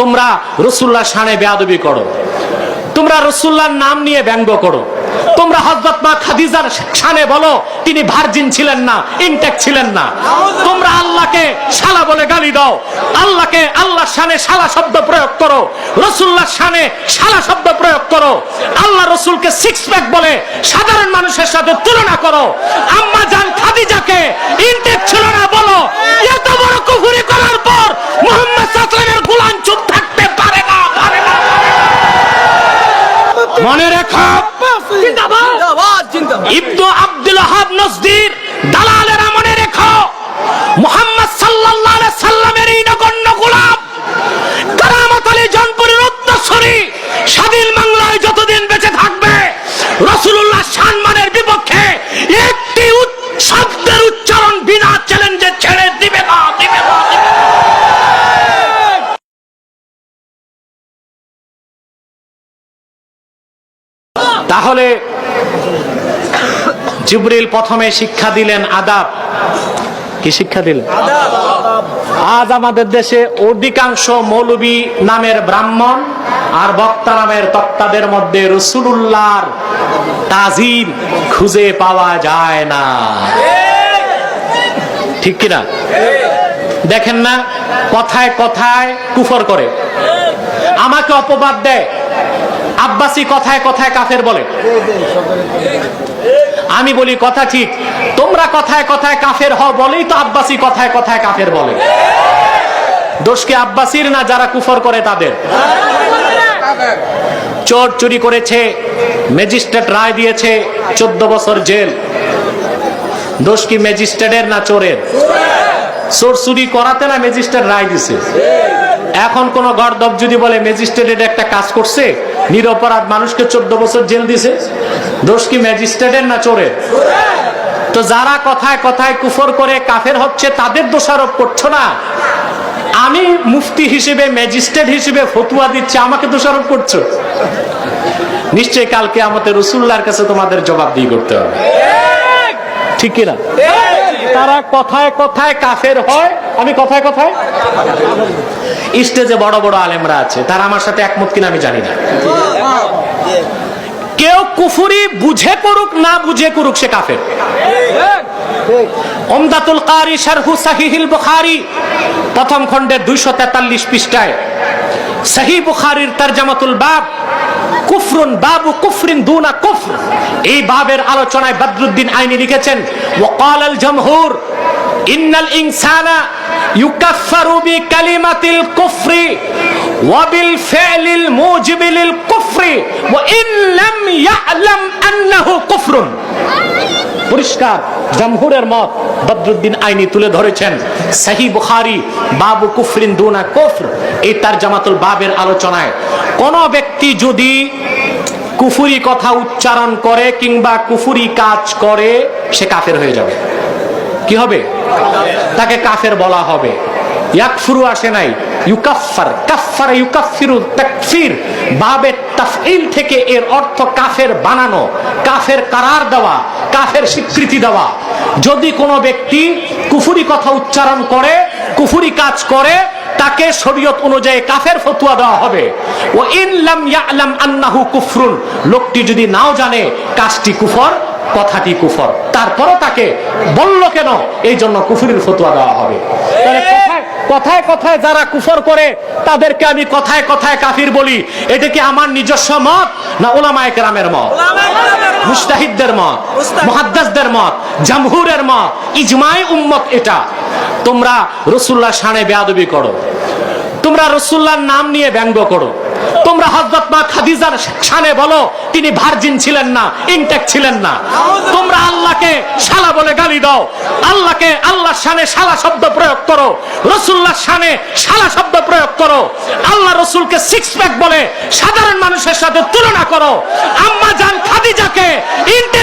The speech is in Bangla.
তোমরা রাসূলুল্লাহর শানে বেয়াদবি করো, তোমরা রাসূলুল্লাহর নাম নিয়ে ব্যঙ্গ করো, তোমরা হযরত মা খাদিজার শানে বলো তিনি ভার্জিন ছিলেন না, ইনটেক্ট ছিলেন না। তোমরা আল্লাহকে শালা বলে গালি দাও, আল্লাহকে আল্লাহর শানে শালা শব্দ প্রয়োগ করো, রাসূলুল্লাহর শানে শালা শব্দ প্রয়োগ করো, আল্লাহ রাসূলকে সিক্স প্যাক বলে সাধারণ মানুষের সাথে তুলনা করো, আম্মা জান খাদিজাকে ইনটেক্ট ছিল না বলো। এত বড় কুফরি করার পর মুহাম্মদ সাল্লাল্লাহু আলাইহি ওয়াসাল্লামের গোলাম চুপ থাকতে পারে না, পারে না। মনে রেখো, ইবনু আব্দুল ওয়াহাব নজদীর দালালেরা মনে রেখো, মুহাম্মদ সাল্লাল্লাহু আলাইহি সাল্লামের এই নগণ্য গোলাম কারামত আলী জনপুরের উত্তরসূরি স্বাধীন বাংলায় যতদিন বেঁচে থাকবে রাসূলুল্লাহ সম্মানের বিপক্ষে একটি শব্দের উচ্চারণ বিনা চ্যালেঞ্জে ছেড়ে দিবে না, দিবে না। তাহলে জিবরিল প্রথমে শিক্ষা দিলেন আদাব। কি শিক্ষা দিলেন? আজ আমাদের দেশে অধিকাংশ মৌলবী নামের ব্রাহ্মণ আর বক্তা নামের তক্তাদের মধ্যে রাসূলুল্লাহর তাজিম খুঁজে পাওয়া যায় না, ঠিক কিনা? দেখেন না, কথায় কথায় কুফর করে, আমাকে অপবাদ দেয়, আব্বাসী কথায় কথায় কাফের বলে। আমি বলি কথা ঠিক, তোমরা কথায় কথায় কাফের হও বলেই তো আব্বাসী কথায় কথায় কাফের বলে। দোষ কি আব্বাসীর না যারা কুফর করে তাদের? চোর চুরি করেছে, ম্যাজিস্ট্রেট রায় দিয়েছে 14 বছর জেল, দোষ কি ম্যাজিস্ট্রেটের না চোরের? চোর চুরি করাতে না ম্যাজিস্ট্রেট রায় দিছে। এখন কোন গর্দব যদি বলে ম্যাজিস্ট্রেট একটা কাজ করছে, নিরপরাধ মানুষকে 14 বছর জেল দিছে, দোষ কি ম্যাজিস্ট্রেটের না চোরের? তো যারা কথায় কথায় কুফর করে কাফের হচ্ছে তাদের দোষারোপ করছো না, আমি মুফতি হিসেবে ম্যাজিস্ট্রেট হিসেবে ফতোয়া দিচ্ছি, আমাকে দোষারোপ করছো। নিশ্চয়ই কালকে আমাদের রাসূলুল্লাহর কাছে তোমাদের জবাবদিহি করতে হবে, ঠিক কিনা? তারা কথায় কথায় কাফের হয়, আমি কথায় কথায়। স্টেজে বড় বড় আলেমরা আছে, তারা আমার সাথে একমত কিনা আমি জানি না। কেউ কুফরি বুঝে করুক না বুঝে করুক সে কাফের। উমদাতুল কারি শারহু সাহিহুল বুখারী প্রথম খণ্ডের 243 পৃষ্ঠায় সহিহ বুখারীর তরজমাতুল বাব কুফরুন বাবু কুফরিন দুনা কুফর, এই বাবের আলোচনায় বদরুদ্দিন আইনি লিখেছেন, ওয়াকালাল জামহুর ইন্নাল ইনসানা ইউকাফফারু বিকালিমাতিল কুফরি ওয়া বিল ফি'লিল মুজিবি লিল কুফরি ওয়া ইন লাম ইয়া'লাম আন্নাহু কুফরুন। পরিষ্কার জামহুরের মত বদরুদ্দিন আইনি তুলে ধরেছেন সহিহ বুখারী বাবু কুফরিন দুনা কুফর, এই তরজমাতুল বাবের আলোচনায় কোন ব্যক্তি যদি কুফরি কথা উচ্চারণ করে কিংবা কুফরি কাজ করে সে কাফের হয়ে যাবে। কি হবে? তাকে কাফের বলা হবে। ইয়াকফুরু আসে নাই, ইউকাফফার, কাফফারা ইউকাফফিরু তাকফির, বাবে তাফঈল থেকে এর অর্থ কাফের বানানো, কাফের করার দেওয়া, কাফের স্বীকৃতি দেওয়া। যদি কোনো ব্যক্তি কুফরি কথা উচ্চারণ করে, কুফরি কাজ করে, তাকে শরীয়ত অনুযায়ী কাফের ফতোয়া দেওয়া হবে। ওয়া ইন লাম ইয়ালাম আন্নাহু কুফরুন, লোকটি যদি নাও জানে কাজটি কুফর, কথাটি কুফর, তারপরও তাকে বলল কেন, এই জন্য কুফরির ফতোয়া দেওয়া হবে। কথায় কথায় যারা কুফর করে তাদেরকে আমি কথায় কথায় কাফির বলি, এটা কি আমার নিজস্ব মত না উলামায়ে কেরামের মত, মুজতাহিদদের মত, মুহাদ্দিসদের মত, জামহুরের মত, ইজমায়ে উম্মত? এটা তোমরা রাসূলুল্লাহর শানে বেয়াদবি করো, তোমরা রাসূলুল্লাহর নাম নিয়ে ব্যঙ্গ করো, তোমরা হযরত মা খাদিজার শানে বলো তিনি ভার্জিন ছিলেন না, ইনটেক্ট ছিলেন না। তোমরা আল্লাহকে শালা বলে গালি দাও, আল্লাহকে আল্লাহর শানে শালা শব্দ প্রয়োগ করো, রাসূলুল্লাহর শানে শালা শব্দ প্রয়োগ করো, আল্লাহ রাসূলকে সিক্স প্যাক বলে সাধারণ মানুষের সাথে তুলনা করো, আম্মা জান খাদিজাকে ইনটেক্ট